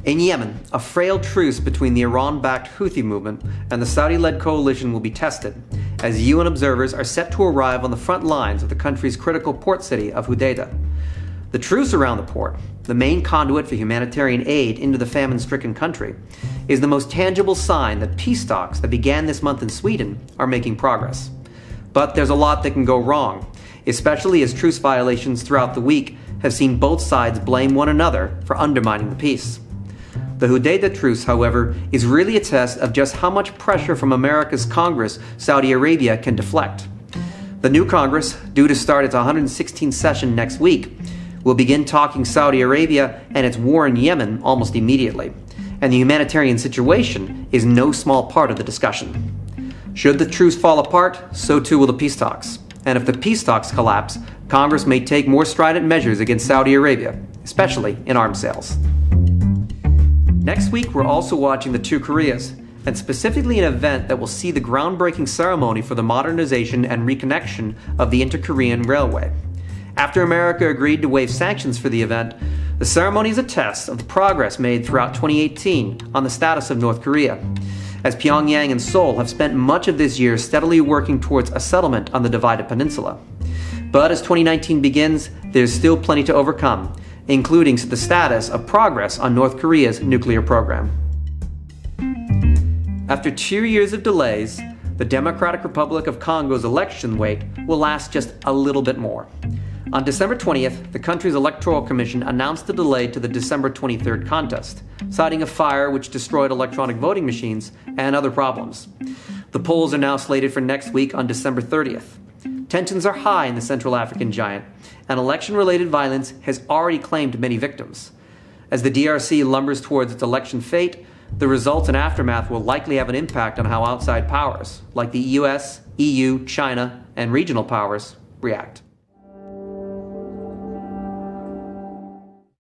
In Yemen, a frail truce between the Iran-backed Houthi movement and the Saudi-led coalition will be tested, as UN observers are set to arrive on the front lines of the country's critical port city of Hodeidah. The truce around the port, the main conduit for humanitarian aid into the famine-stricken country, is the most tangible sign that peace talks that began this month in Sweden are making progress. But there's a lot that can go wrong, especially as truce violations throughout the week have seen both sides blame one another for undermining the peace. The Hodeidah truce, however, is really a test of just how much pressure from America's Congress Saudi Arabia can deflect. The new Congress, due to start its 116th session next week, will begin talking Saudi Arabia and its war in Yemen almost immediately, and the humanitarian situation is no small part of the discussion. Should the truce fall apart, so too will the peace talks. And if the peace talks collapse, Congress may take more strident measures against Saudi Arabia, especially in arms sales. Next week, we're also watching the two Koreas, and specifically an event that will see the groundbreaking ceremony for the modernization and reconnection of the Inter-Korean Railway. After America agreed to waive sanctions for the event, the ceremony is a test of the progress made throughout 2018 on the status of North Korea, as Pyongyang and Seoul have spent much of this year steadily working towards a settlement on the divided peninsula. But as 2019 begins, there's still plenty to overcome, including the status of progress on North Korea's nuclear program. After 2 years of delays, the Democratic Republic of Congo's election wait will last just a little bit more. On December 20th, the country's Electoral Commission announced the delay to the December 23rd contest, citing a fire which destroyed electronic voting machines and other problems. The polls are now slated for next week on December 30th. Tensions are high in the Central African giant, and election-related violence has already claimed many victims. As the DRC lumbers towards its election fate, the results and aftermath will likely have an impact on how outside powers, like the US, EU, China, and regional powers, react.